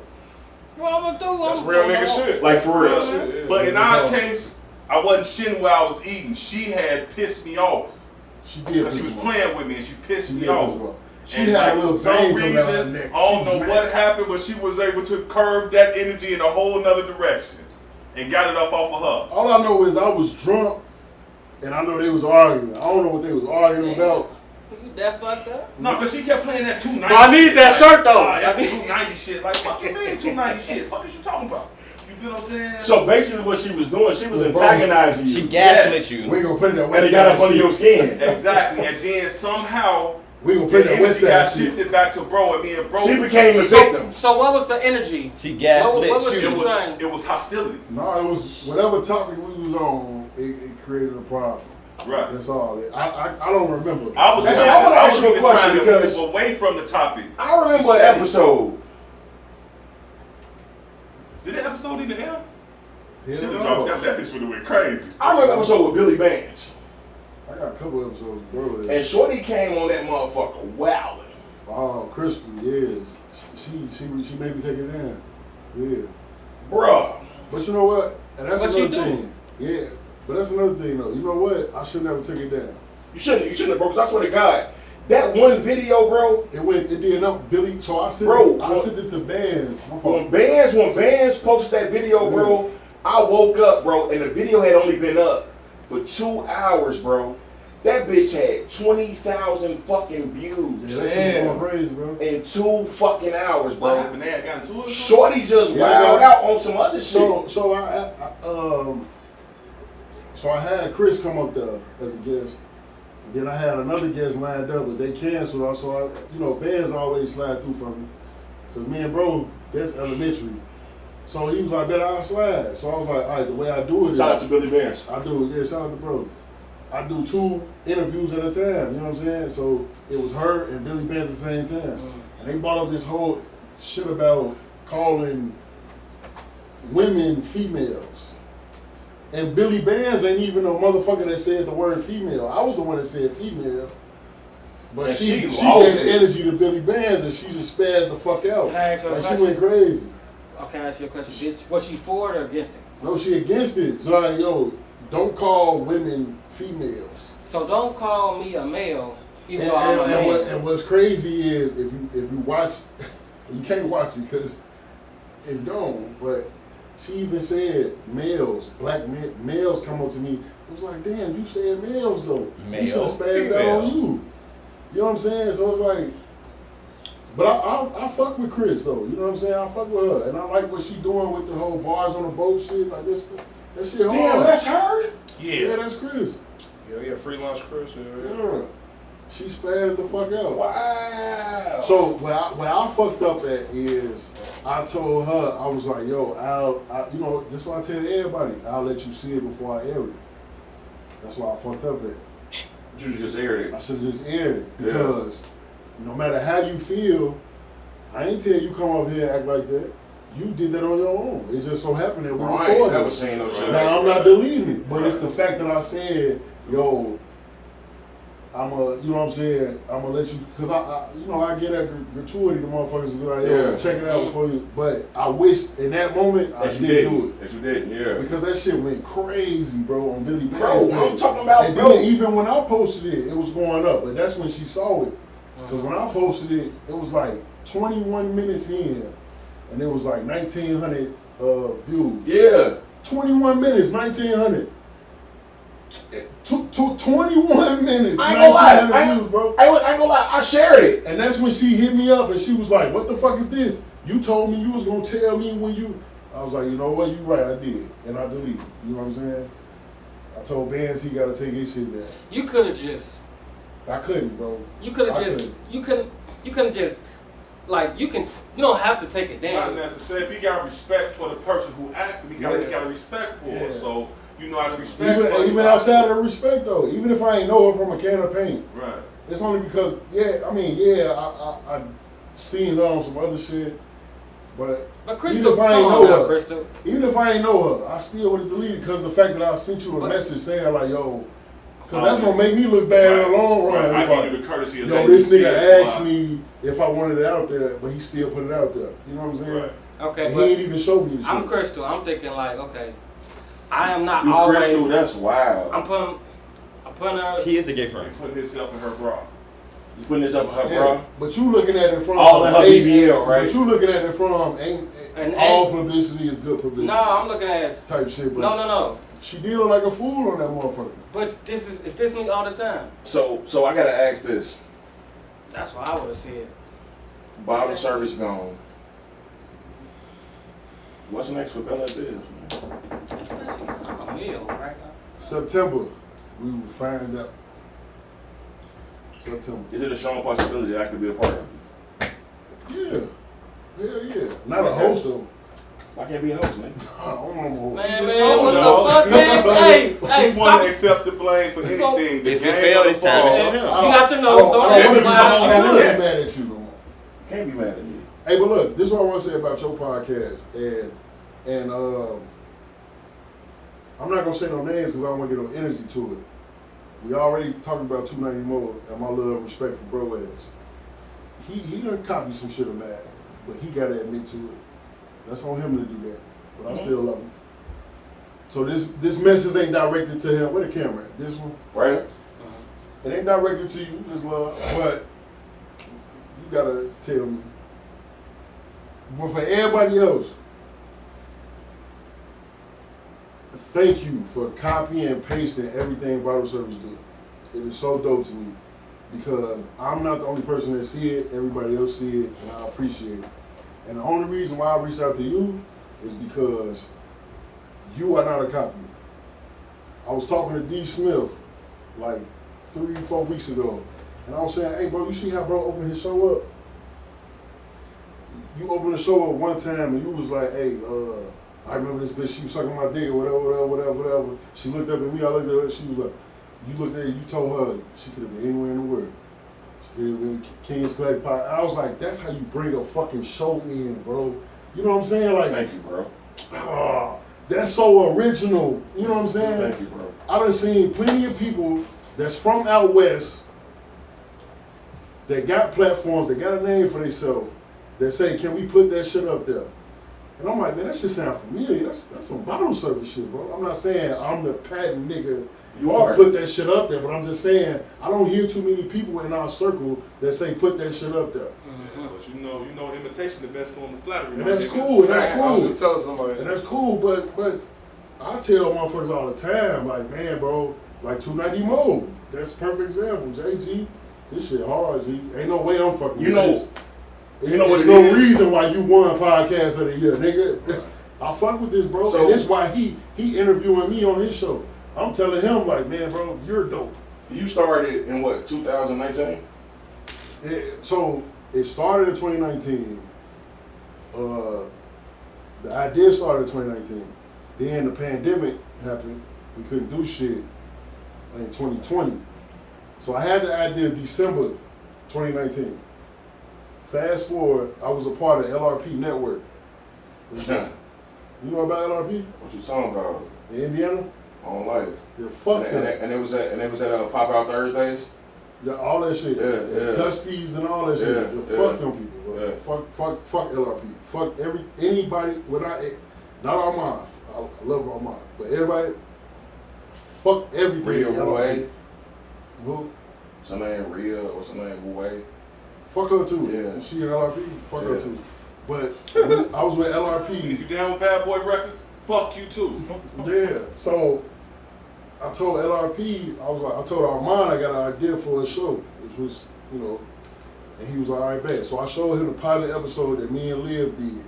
What I'm gonna do? That's real nigga shit. Like, for real. Shit. But in our case, I wasn't shitting while I was eating. She had pissed me off. She did. She was playing with me and she pissed me off. She and had a little for some vein coming out her reason, neck. I don't know what happened, but she was able to curve that energy in a whole nother direction and got it up off of her. All I know is I was drunk, and I know they was arguing. I don't know what they was arguing about. You that fucked up? No, because she kept playing that 290 I need shit. that shirt, though. That's 290 shit. Like, fuck you mean 290 shit? Fuck is you talking about? You feel what I'm saying? So, basically what she was doing, she was antagonizing you. She gaslit you. We ain't gonna play that And West it got up Side under your shit. skin. Exactly. And then somehow, We gonna play the that West energy got Side shit. shifted back to bro, and me and bro. She became the victim. So what was the energy? She gaslit What was you. she It was hostility. No, it was whatever topic we was on. It created a problem. Right. That's all. I don't remember. I was Listen, trying, I wanna I ask was you a even question trying to because- move away from the topic. I remember an episode. Did that episode even air? Yeah, Shit, no. that bitch would have went crazy. I remember an episode with Billy Bands. I got a couple episodes, bro. And Shorty came on that motherfucker wilding. Oh, Crystal, yes. She made me take it down. Yeah. Bruh. But you know what? And that's What she another do? thing. Yeah. But that's another thing though. You know what? I should never take it down. You shouldn't have, bro, because I swear to God, that one video, bro, It did enough, Billy. So I sent it to Bands. My fault. when Bands posted that video, bro, I woke up, bro, and the video had only been up for 2 hours, bro. That bitch had 20,000 fucking views Yeah, that shit was going crazy, bro. in 2 fucking hours, What bro. happened? They had gotten to it? Shorty just Yeah, wowed yeah. out on some other shit. So I had Chris come up there as a guest. And then I had another guest lined up, but they canceled. Also, Bands always slide through for me. Because me and bro, that's elementary. So he was like, better I'll slide. So I was like, all right, the way I do it is. Shout out to Billy Bands. I do, yeah, shout out to bro. I do 2 interviews at a time, you know what I'm saying? So it was her and Billy Bands at the same time. And they brought up this whole shit about calling women females. And Billy Bands ain't even a motherfucker that said the word female. I was the one that said female. But And she lost gave it. energy to Billy Bands and she just spazzed the fuck out. Can I ask you a Like she question? went crazy. Okay, ask you a question. Was she for it or against it? No, she against it. So like, yo, don't call women females. So don't call me a male, even though I'm a man. And what's crazy is if you watch, you can't watch it because it's gone. But she even said males, black males come up to me. It was like, damn, you said males though. Male, you should have spazzed out female. on you. You know what I'm saying? So it's like, But I fuck with Chris though. You know what I'm saying? I fuck with her, and I like what she doing with the whole bars on the boat shit. Like this, that shit hard. Damn, that's her? Yeah, that's Chris. Yeah, free lunch, Chris. Yeah. She spazzed the fuck out. Wow. So where I fucked up at is I told her, I was like, yo, you know, this is why I tell everybody, I'll let you see it before I air it. That's why I fucked up at. You just aired it. I should have just aired it because no matter how you feel, I ain't tell you come up here and act like that. You did that on your own. It just so happened that we recorded. I was saying no shit. Now I'm not deleting it, but it's the fact that I said, yo, you know what I'm saying? I'm gonna let you, cause I get that gratuity. The motherfuckers will be like, yo, check it out before you. But I wish in that moment I didn't do it. That you didn't, yeah. Because that shit went crazy, bro, on Billy Bass. Bro, I'm talking about, and bro. then even when I posted it, it was going up. But that's when she saw it. Because when I posted it, it was like 21 minutes in, and it was like 1,900 views. Yeah. 21 minutes, 1,900. 21 minutes, I ain't gonna lie, 1,900 views, bro. I ain't gonna lie, I shared it. And that's when she hit me up and she was like, what the fuck is this? You told me you was gonna tell me when you... I was like, you know what, you right, I did. And I deleted. You know what I'm saying? I told Benz he gotta take his shit down. You could have just... I couldn't, bro. You could have just... You couldn't just... Like, you don't have to take it down. Not necessarily. If he got respect for the person who asked him, he got respect for her. So you know how to respect her. Even outside of the respect, though. Even if I ain't know her from a can of paint. Right. It's only because, I seen her on some other shit. But Crystal, even if I ain't know her, Crystal. even if I ain't know her, I still would have deleted because the fact that I sent you a message saying like, yo, because that's gonna make me look bad in the long run. Right. I like, give you the courtesy of yo, this nigga asked me if I wanted it out there, but he still put it out there. You know what I'm saying? Right. Okay, and but he ain't even showed me the shit. I'm Crystal. I'm thinking like, okay, I am not You always. Crystal, that's wild. I'm putting her. He is the gay friend. He put himself in her bra. You putting this up in her, bro? But you looking at it from all in her BBL, right? But you looking at it from all publicity is good publicity. No, I'm looking at type shit. But no. She did look like a fool on that motherfucker. But it's this me all the time. So I gotta ask this. That's what I would have said. Bottle service gone. What's next for Bel-Air Biz, man? Especially on a meal right now. September, we will find out. September. Is it a strong possibility that I could be a part of it? Yeah. Hell yeah. Not a host though. I can't be a host, man. I don't know. Man, what the fuck, man? Hey, He want to accept the blame for anything. The If it game failed, or it's time. fall. It's on him. You have to know. Don't I let don't me want to be mad at you no more. Can't be mad at me. Hey, but look, this is what I want to say about your podcast, and I'm not gonna say no names because I don't want to get no energy to it. We already talked about 290 more and my love and respect for bro ass. He done copy some shit of mine, but he gotta admit to it. That's on him to do that. But I still love him. So this message ain't directed to him. Where the camera at? This one? Right? It ain't directed to you, this love, but you gotta tell me. But for everybody else, thank you for copying and pasting everything Bottle Service do. It is so dope to me because I'm not the only person that see it. Everybody else see it, and I appreciate it. And the only reason why I reached out to you is because you are not a copy. I was talking to D. Smith like 3-4 weeks ago, and I was saying, hey bro, you see how bro opened his show up? You opened the show up one time and you was like, hey, I remember this bitch, she was sucking my dick or whatever. She looked up at me, I looked at her, she was like, you looked at her, you told her she could have been anywhere in the world. She could have been King's Clay Pot. And I was like, that's how you bring a fucking show in, bro. You know what I'm saying? Like, Thank you, bro. That's so original. You know what I'm saying? Thank you, bro. I done seen plenty of people that's from out west that got platforms, that got a name for themselves, that say, can we put that shit up there? And I'm like, man, that shit sound familiar. That's some Bottle Service shit, bro. I'm not saying I'm the patent nigga You to are. put that shit up there, but I'm just saying I don't hear too many people in our circle that say put that shit up there. But you know, imitation the best form of flattery. And my that's nigga. cool, and that's I was cool. just telling somebody. And that's cool, but I tell motherfuckers all the time, like, man, bro, like 290 Mo. That's a perfect example. JG, this shit hard, G. Ain't no way I'm fucking You with know, this. You know what There's it no is? reason why you won podcast of the year, nigga. I fuck with this, bro. So- and that's why he interviewing me on his show. I'm telling him like, man, bro, you're dope. You started in what, 2019? So it started in 2019. The idea started in 2019. Then the pandemic happened. We couldn't do shit in 2020. So I had the idea December 2019. Fast forward, I was a part of LRP Network. What You know about LRP? you talking about? In Indiana? On life. Yeah, fuck that. And it was at Pop Out Thursdays? Yeah, all that shit. Yeah. Dusties and all that shit. Yeah, Yeah, fuck them people, bro. Yeah. Fuck LRP. Fuck anybody without it. Not Armand. I love Armand. But everybody, fuck everything. Rhea LRP. Wu. Who? Some man Rhea or some man Wu. Fuck her too. Yeah. She in LRP. Fuck her Yeah. too. But I was with If LRP. you down with Bad Boy Records, fuck you too. Yeah. So I told LRP, I told Armand I got an idea for a show, which was, and he was like, all right, bet. So I showed him the pilot episode that me and Liv did.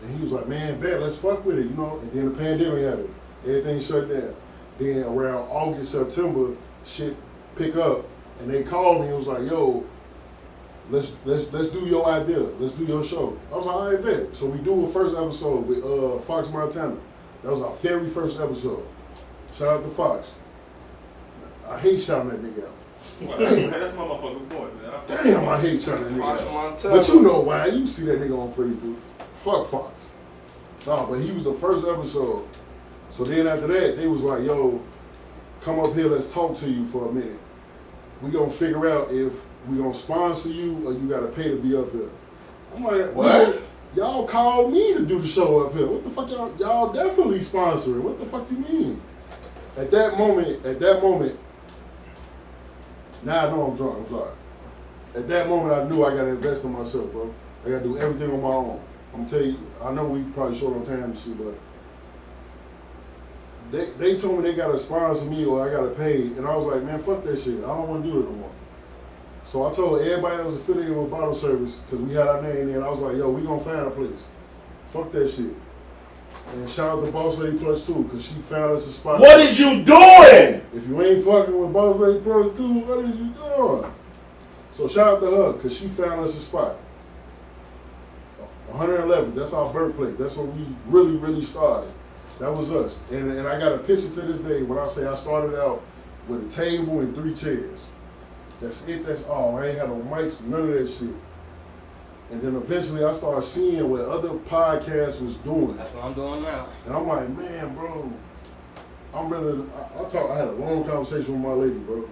And he was like, man, bet, let's fuck with it, And then the pandemic happened. Everything shut down. Then around August, September, shit pick up. And they called me and was like, yo, let's do your idea. Let's do your show. I was like, all right, bet. So we do a first episode with Fox Montana. That was our very first episode. Shout out to Fox. I hate shouting that nigga out. Well, that's my motherfucking boy, man. Damn, I hate shouting that nigga Fox out. Montana. But you know why. You see that nigga on Facebook. Fuck Fox. No, but he was the first episode. So then after that, they was like, yo, come up here, let's talk to you for a minute. We gonna figure out if we gonna sponsor you or you gotta pay to be up here. I'm like, What? Y'all called me to do the show up here. What the fuck y'all definitely sponsoring. What the fuck you mean? At that moment, now I know I'm drunk, I'm sorry. At that moment I knew I gotta invest in myself, bro. I gotta do everything on my own. I'm telling you, I know we probably short on time and shit, but they told me they gotta sponsor me or I gotta pay, and I was like, man, fuck that shit. I don't wanna do it no more. So I told everybody that was affiliated with bottle service, because we had our name there, and I was like, yo, we gonna find a place. Fuck that shit. And shout out to Boss Lady Plus 2, because she found us a spot. What is you doing? If you ain't fucking with Boss Lady Plus 2, what is you doing? So shout out to her, because she found us a spot. 111, that's our birthplace. That's when we really, really started. That was us. And I got a picture to this day when I say I started out with a table and 3 chairs. That's it, that's all. I ain't had no mics, none of that shit. And then eventually I started seeing what other podcasts was doing. That's what I'm doing now. And I'm like, man, bro, I had a long conversation with my lady, bro.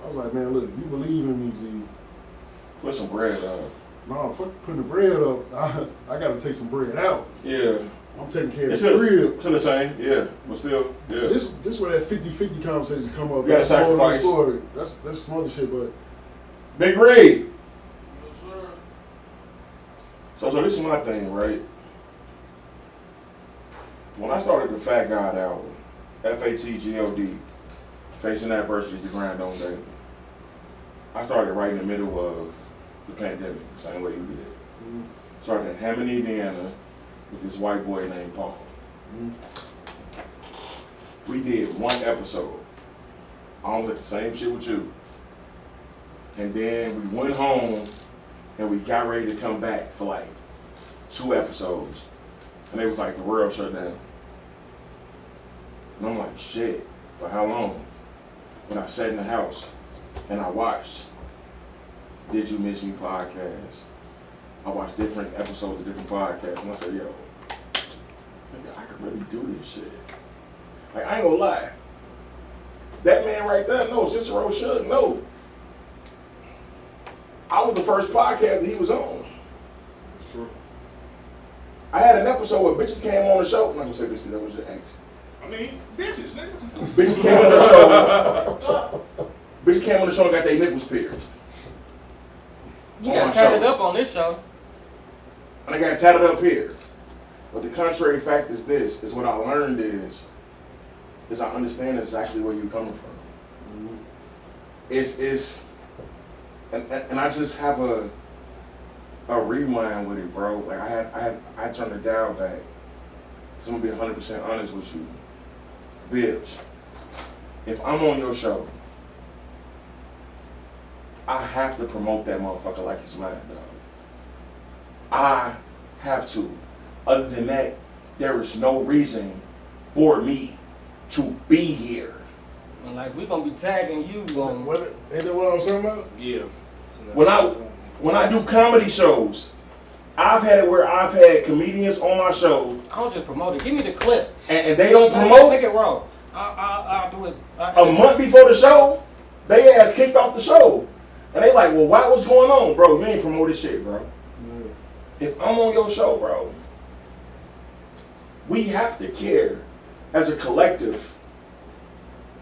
I was like, man, look, if you believe in me, G, Put some bread up. no, fuck putting the bread up. I gotta take some bread out. Yeah. I'm taking care of It's the crib. still the same, yeah. But still, yeah. This where that 50-50 conversation come up. You gotta That's a whole other sacrifice. story. That's some other shit, but Big Reed. So this is my thing, right? When I started the Fat God album, FATGOD, Facing Adversity to Grind on Daily, I started right in the middle of the pandemic, the same way you did. Started in Hammond, Indiana, with this white boy named Paul. We did one episode. I almost did the same shit with you. And then we went home and we got ready to come back for like 2 episodes. And it was like the world shut down. And I'm like, shit, for how long? When I sat in the house and I watched Did You Miss Me podcast. I watched different episodes of different podcasts and I said, yo, nigga, I could really do this shit. Like, I ain't gonna lie. That man right there, no, Cicero Shug, no. I was the first podcast that he was on. That's true. I had an episode where bitches came on the show. I'm not gonna say bitches because that was your ex. I mean, bitches, niggas. Bitches came on the show. Bitches came on the show and got their nipples pierced. You On got my tatted show. up on this show. And I got tatted up here. But the contrary fact is this, is what I learned is I understand exactly where you're coming from. And I just have a rewind with it, bro. Like I turned the dial back. So I'm gonna be 100% honest with you, Bibbs. If I'm on your show, I have to promote that motherfucker like it's mine, dog. I have to. Other than that, there is no reason for me to be here. And like we gonna be tagging you on. Ain't that what I was talking about? Yeah. When I do comedy shows, I've had it where I've had comedians on my show. I don't just promote it. Give me the clip. And they don't Make promote. it raw. I'll do it. A month before the show, they ass kicked off the show. And they like, well, what's going on, bro? You ain't promoted shit, bro. Yeah. If I'm on your show, bro, we have to care as a collective.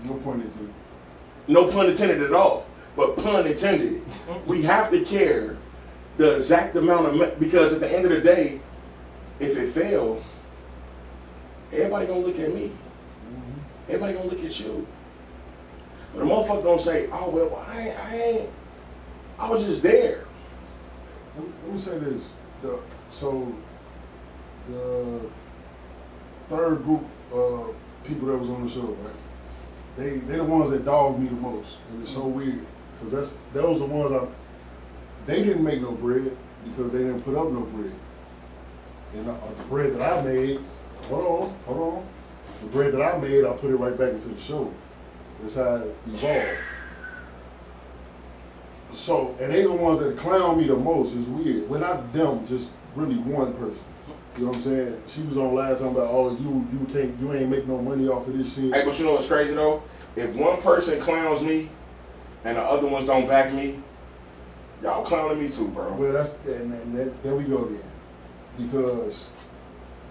No pun intended. No pun intended at all, but pun intended. We have to care the exact amount of because at the end of the day, if it failed, everybody gonna look at me. Everybody gonna look at you. But the motherfucker gonna say, "Oh well, I ain't. I was just there." Let me say this. The third group of people that was on the show, right? They the ones that dogged me the most. And it's so weird because that was the ones they didn't make no bread because they didn't put up no bread. And the bread that I made, hold on. The bread that I made, I put it right back into the show. That's how it evolved. So, and they the ones that clown me the most. It's weird. Well, not them, just really one person. You know what I'm saying? She was on last time about, oh, you ain't make no money off of this shit. Hey, but you know what's crazy though? If one person clowns me and the other ones don't back me, y'all clowning me too, bro. Well, there we go then. Because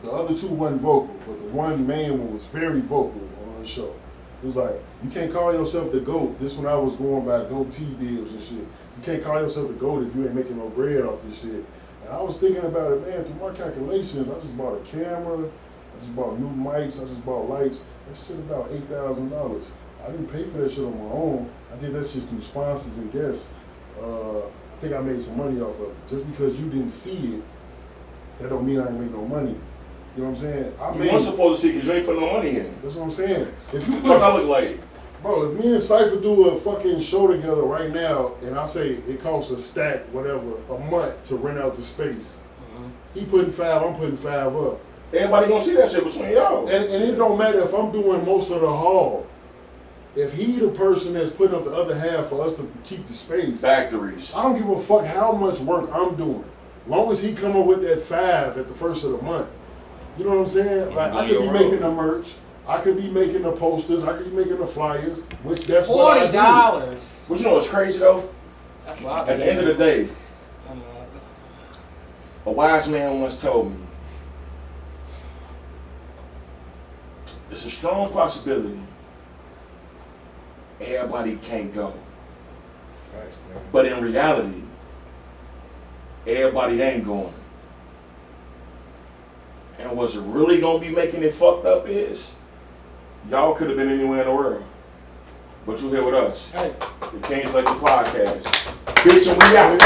the other two wasn't vocal, but the one main one was very vocal on the show. It was like, you can't call yourself the GOAT. This when I was going by GOAT T-Dibs and shit. You can't call yourself the GOAT if you ain't making no bread off this shit. And I was thinking about it, man, through my calculations, I just bought a camera, I just bought new mics, I just bought lights. That shit about $8,000. I didn't pay for that shit on my own. I did that shit through sponsors and guests. I think I made some money off of it. Just because you didn't see it, that don't mean I ain't make no money. You know what I'm saying? You weren't supposed to see because you ain't put no money in. That's what I'm saying. If you What I look like? Bro, if me and Cypher do a fucking show together right now, and I say it costs a stack, whatever, a month to rent out the space, he putting 5, I'm putting 5 up. Everybody gonna see that shit between y'all. And it don't matter if I'm doing most of the haul. If he the person that's putting up the other half for us to keep the space. Factories. I don't give a fuck how much work I'm doing. Long as he come up with that 5 at the first of the month. You know what I'm saying? Like I could be making the merch. I could be making the posters. I could be making the flyers. Which that's what I do. $40. But you know what's crazy though? That's what I At the end of the day, a wise man once told me, it's a strong possibility everybody can't go. Facts, man. But in reality, everybody ain't going. And what's really gonna be making it fucked up is, y'all could have been anywhere in the world, but you here with us. Hey. The Kings Like the Podcast. Bitch, and we out.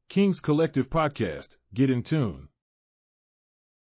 Kings Collective Podcast. Get in tune.